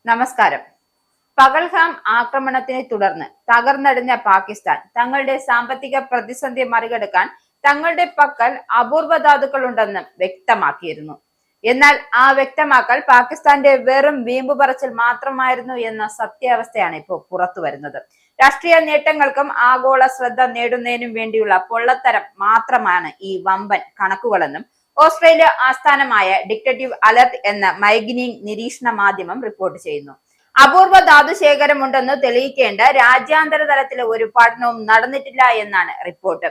നമസ്കാരം. പകൽഗാം ആക്രമണത്തിനെ തുടർന്ന് തകർന്നടിഞ്ഞ പാകിസ്ഥാൻ തങ്ങളുടെ സാമ്പത്തിക പ്രതിസന്ധി മറികടക്കാൻ തങ്ങളുടെ പക്കൽ അപൂർവ ധാതുക്കൾ ഉണ്ടെന്നും വ്യക്തമാക്കിയിരുന്നു. എന്നാൽ ആ വ്യക്തമാക്കൽ പാകിസ്ഥാന്റെ വെറും വീമ്പു പറച്ചിൽ മാത്രമായിരുന്നു എന്ന സത്യാവസ്ഥയാണ് ഇപ്പോൾ പുറത്തു വരുന്നത്. രാഷ്ട്രീയ നേട്ടങ്ങൾക്കും ആഗോള ശ്രദ്ധ നേടുന്നതിനും വേണ്ടിയുള്ള പൊള്ളത്തരം മാത്രമാണ് ഈ വമ്പൻ കണക്കുകളെന്നും ഓസ്ട്രേലിയ ആസ്ഥാനമായ ഡിറ്റക്റ്റീവ് അലർട്ട് എന്ന മൈഗ്നിങ് നിരീക്ഷണ മാധ്യമം റിപ്പോർട്ട് ചെയ്യുന്നു. അപൂർവ ധാതുശേഖരമുണ്ടെന്ന് തെളിയിക്കേണ്ട രാജ്യാന്തര തലത്തിലെ ഒരു പഠനവും നടന്നിട്ടില്ല എന്നാണ് റിപ്പോർട്ട്.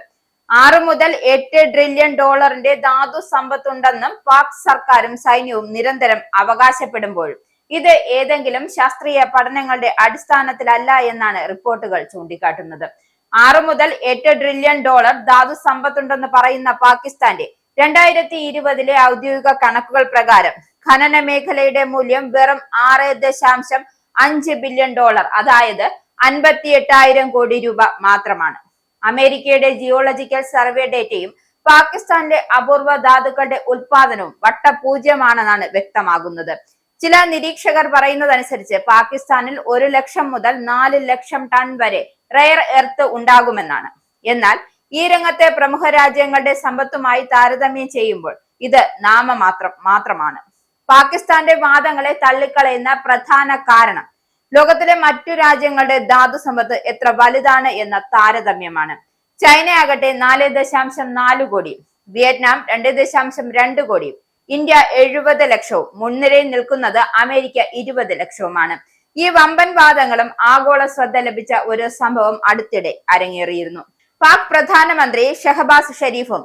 6 മുതൽ 8 ട്രില്യൺ ഡോളറിന്റെ ധാതു സമ്പത്തുണ്ടെന്നും പാക് സർക്കാരും സൈന്യവും നിരന്തരം അവകാശപ്പെടുമ്പോഴും ഇത് ഏതെങ്കിലും ശാസ്ത്രീയ പഠനങ്ങളുടെ അടിസ്ഥാനത്തിലല്ല എന്നാണ് റിപ്പോർട്ടുകൾ ചൂണ്ടിക്കാട്ടുന്നത്. 6 മുതൽ 8 ട്രില്യൺ ഡോളർ ധാതു സമ്പത്തുണ്ടെന്ന് പറയുന്ന പാകിസ്ഥാന്റെ 2020 ഔദ്യോഗിക കണക്കുകൾ പ്രകാരം ഖനന മേഖലയുടെ മൂല്യം വെറും 6.5 ബില്യൺ ഡോളർ, അതായത് 58,000 കോടി രൂപ മാത്രമാണ്. അമേരിക്കയുടെ ജിയോളജിക്കൽ സർവേ ഡേറ്റയും പാകിസ്ഥാനിലെ അപൂർവ ധാതുക്കളുടെ ഉത്പാദനവും വട്ടപൂജ്യമാണെന്നാണ് വ്യക്തമാകുന്നത്. ചില നിരീക്ഷകർ പറയുന്നതനുസരിച്ച് പാകിസ്ഥാനിൽ 1 ലക്ഷം മുതൽ 4 ലക്ഷം ടൺ വരെ റെയർ എർത്ത് ഉണ്ടാകുമെന്നാണ്. എന്നാൽ ഈ രംഗത്തെ പ്രമുഖ രാജ്യങ്ങളുടെ സമ്പത്തുമായി താരതമ്യം ചെയ്യുമ്പോൾ ഇത് മാത്രമാണ്. പാകിസ്ഥാന്റെ വാദങ്ങളെ തള്ളിക്കളയുന്ന പ്രധാന കാരണം ലോകത്തിലെ മറ്റു രാജ്യങ്ങളുടെ ധാതു സമ്പത്ത് എത്ര വലുതാണ് എന്ന താരതമ്യമാണ്. ചൈനയാകട്ടെ 4.4 കോടി, വിയറ്റ്നാം 2.2 കോടി, ഇന്ത്യ 70 ലക്ഷവും മുൻനിരയിൽ നിൽക്കുന്നത് അമേരിക്ക 20 ലക്ഷവുമാണ്. ഈ വമ്പൻ വാദങ്ങളും ആഗോള ശ്രദ്ധ ലഭിച്ച ഒരു സംഭവം അടുത്തിടെ അരങ്ങേറിയിരുന്നു. പാക് പ്രധാനമന്ത്രി ഷഹബാസ് ഷെരീഫും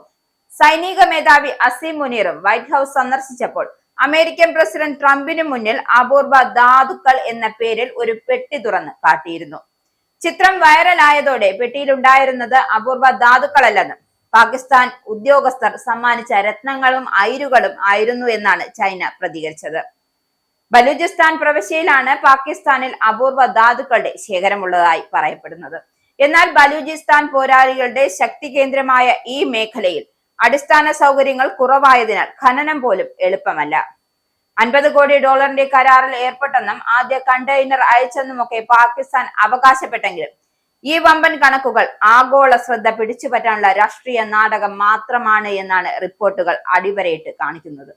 സൈനിക മേധാവി അസീം മുനീറും വൈറ്റ് ഹൗസ് സന്ദർശിച്ചപ്പോൾ അമേരിക്കൻ പ്രസിഡന്റ് ട്രംപിന് മുന്നിൽ അപൂർവ ധാതുക്കൾ എന്ന പേരിൽ ഒരു പെട്ടി തുറന്ന് കാട്ടിയിരുന്നു. ചിത്രം വൈറലായതോടെ പെട്ടിയിലുണ്ടായിരുന്നത് അപൂർവ ധാതുക്കളല്ലെന്നും പാകിസ്ഥാൻ ഉദ്യോഗസ്ഥർ സമ്മാനിച്ച രത്നങ്ങളും അയിരുകളും ആയിരുന്നു എന്നാണ് ചൈന പ്രതികരിച്ചത്. ബലൂചിസ്ഥാൻ പ്രവിശ്യയിലാണ് പാകിസ്ഥാനിൽ അപൂർവ ധാതുക്കളുടെ ശേഖരമുള്ളതായി പറയപ്പെടുന്നത്. എന്നാൽ ബലൂചിസ്ഥാൻ പോരാളികളുടെ ശക്തി കേന്ദ്രമായ ഈ മേഖലയിൽ അടിസ്ഥാന സൗകര്യങ്ങൾ കുറവായതിനാൽ ഖനനം പോലും എളുപ്പമല്ല. 50 കോടി ഡോളറിന്റെ കരാറിൽ ഏർപ്പെട്ടെന്നും ആദ്യ കണ്ടെയ്നർ അയച്ചെന്നുമൊക്കെ പാകിസ്ഥാൻ അവകാശപ്പെട്ടെങ്കിലും ഈ വമ്പൻ കണക്കുകൾ ആഗോള ശ്രദ്ധ പിടിച്ചുപറ്റാനുള്ള രാഷ്ട്രീയ നാടകം മാത്രമാണ് എന്നാണ് റിപ്പോർട്ടുകൾ അടിവരയിട്ട് കാണിക്കുന്നത്.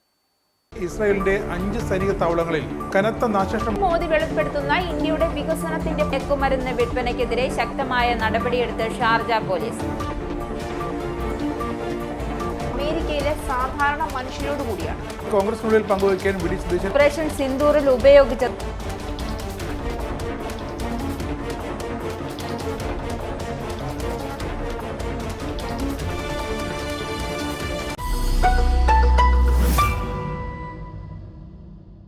ഇസ്രായേലിന്റെ 5 സൈനിക താവളങ്ങളിൽ കനത്ത നാശനഷ്ടം. മോദി വെളിപ്പെടുത്തുന്ന ഇന്ത്യയുടെ വികസനത്തിന്റെ മയക്കുമരുന്ന് വിൽപ്പനയ്ക്കെതിരെ ശക്തമായ നടപടിയെടുത്ത് ഷാർജ പോലീസ്. അമേരിക്കയിലെ സാധാരണ മനുഷ്യരോട് കൂടിയാണ് കോൺഗ്രസിനുള്ളിൽ പങ്കുവയ്ക്കാൻ ഓപ്പറേഷൻ സിന്ദൂറിൽ ഉപയോഗിച്ച